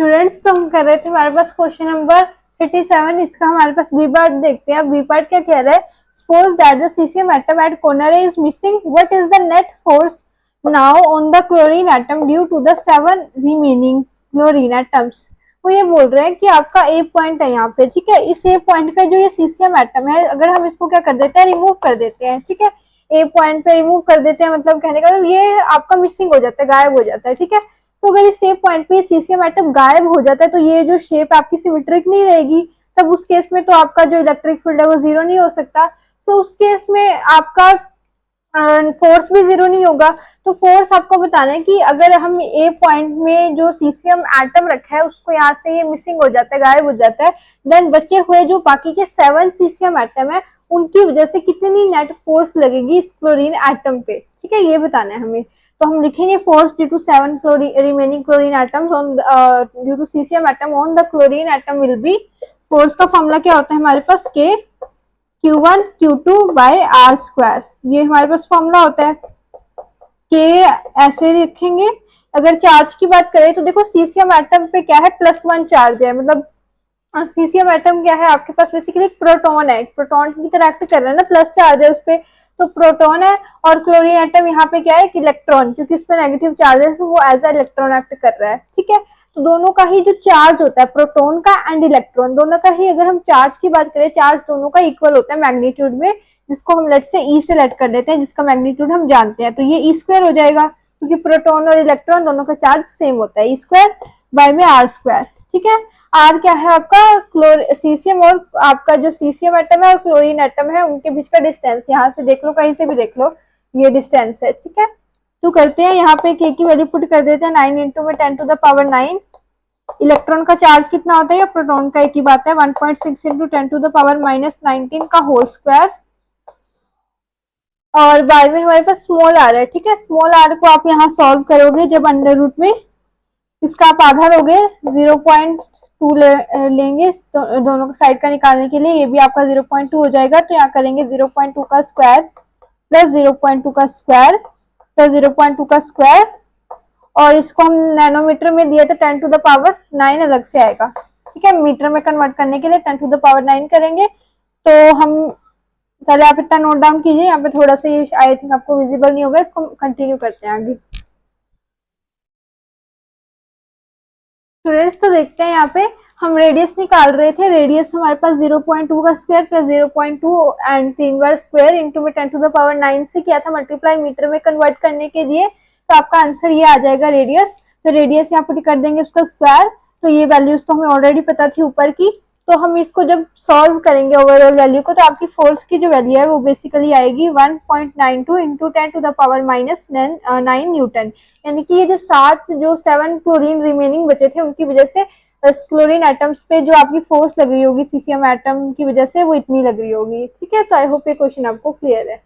Students, तो हम कर रहे थे हमारे पास क्वेश्चन नंबर 37। इसका हमारे पास बी पार्ट देखते हैं। बी पार्ट क्या कह रहा है? Suppose that the caesium atom at corner is missing, what is the net force now on the chlorine atom due to the 7 remaining chlorine atoms. वो ये बोल रहे हैं कि आपका ए पॉइंट है यहाँ पे, ठीक है। इस ए पॉइंट का जो ये सीसियम एटम है, अगर हम इसको क्या कर देते हैं, रिमूव कर देते हैं, ठीक है। ए पॉइंट पे रिमूव कर देते हैं, मतलब कहने का मतलब ये आपका मिसिंग हो जाता है, गायब हो जाता है, ठीक है। तो अगर इस सेम पॉइंट पे सीसियम एटम गायब हो जाता है तो ये जो शेप आपकी सिमेट्रिक नहीं रहेगी। तब उस केस में तो आपका जो इलेक्ट्रिक फील्ड है वो जीरो नहीं हो सकता। तो उस केस में आपका फोर्स भी जीरो नहीं होगा। तो फोर्स आपको बताना है कि अगर हम ए पॉइंट में जो सीसियम एटम रखा है उसको यहाँ से ये मिसिंग हो जाता है, गायब हो जाता है, देन बचे हुए जो बाकी के 7 सीसियम एटम है उनकी वजह से कितनी नेट फोर्स लगेगी इस क्लोरीन एटम पे, ठीक है, ये बताना है हमें। तो हम लिखेंगे force due to 7 remaining chlorine atoms on due to caesium atom on the chlorine atom will be. Force का फॉर्मूला क्या होता है हमारे पास? के Q1 Q2 bye are square, ये हमारे पास फॉर्मूला होता है। के ऐसे लिखेंगे। अगर चार्ज की बात करें तो देखो सीसियम एटम पे क्या है, +1 चार्ज है, मतलब सीसियम एटम क्या है आपके पास, बेसिकली एक प्रोटॉन है, एक प्रोटॉन की तरह एक्ट कर रहा है ना, प्लस चार्ज है उस पे, तो प्रोटॉन है। और क्लोरीन एटम यहाँ पे क्या है, एक इलेक्ट्रॉन, क्योंकि उस पर नेगेटिव चार्ज है, वो एज ए इलेक्ट्रॉन एक्ट कर रहा है, ठीक है। तो दोनों का ही जो चार्ज होता है, प्रोटॉन का एंड इलेक्ट्रॉन दोनों का ही, अगर हम चार्ज की बात करें, चार्ज दोनों का इक्वल होता है मैग्नीट्यूड में, जिसको हम लेट से ई से लेट कर लेते हैं, जिसका मैग्नीट्यूड हम जानते हैं। तो ये ई स्क्वायर हो जाएगा, क्योंकि प्रोटॉन और इलेक्ट्रॉन दोनों का चार्ज सेम होता है, ई स्क्वायर बाय में आर स्क्वायर, ठीक है। आर क्या है आपका सीसियम, और आपका जो सीसियम एटम है और क्लोरीन एटम है उनके बीच का डिस्टेंस, यहाँ से देख लो, कहीं से भी देख लो, ये डिस्टेंस है, ठीक है। तो करते हैं यहाँ पे के की वैल्यू पुट कर देते हैं, 9 इंटू में 10 टू द पावर 9। इलेक्ट्रॉन का चार्ज कितना होता है या प्रोटॉन का, एक ही बात है, 1.6 इंटू 10 टू द पावर -19 का होल स्क्वायर। और बाय में हमारे पास स्मॉल आर है, ठीक है। स्मॉल आर को आप यहाँ सॉल्व करोगे जब अंडर रूट में इसका आप आधा लोगे, 0.2 लेंगे दोनों का साइड का निकालने के लिए, ये भी आपका 0.2 हो जाएगा। तो यहाँ करेंगे 0.2 का स्क्वायर प्लस 0.2 का स्क्वायर प्लस 0.2 का स्क्वायर, और इसको हम नैनोमीटर में दिया तो 10 टू द पावर 9 अलग से आएगा, ठीक है। मीटर में कन्वर्ट करने के लिए 10 टू द पावर 9 करेंगे। तो हम पहले आप इतना नोट डाउन कीजिए, यहाँ पे थोड़ा सा ये आई थिंक आपको विजिबल नहीं होगा, इसको कंटिन्यू करते हैं आगे। स्टूडेंट्स, तो देखते हैं यहाँ पे हम रेडियस निकाल रहे थे। रेडियस हमारे पास 0.2 का square plus 0.2 and 3 bar square into में 10 टू द पावर 9 से किया था मल्टीप्लाई, मीटर में कन्वर्ट करने के लिए। तो आपका आंसर ये आ जाएगा रेडियस। तो रेडियस यहाँ पर कर देंगे उसका स्क्वायर। तो ये वैल्यूज तो हमें ऑलरेडी पता थी ऊपर की। तो हम इसको जब सॉल्व करेंगे ओवरऑल वैल्यू को, तो आपकी फोर्स की जो वैल्यू है वो बेसिकली आएगी 1.92 into 10 to the power -9 newton. यानी कि ये जो 7 क्लोरीन रिमेनिंग बचे थे उनकी वजह से क्लोरीन एटम्स पे जो आपकी फोर्स लग रही होगी सीसियम एटम की वजह से, वो इतनी लग रही होगी, ठीक है। तो आई होप ये क्वेश्चन आपको क्लियर है।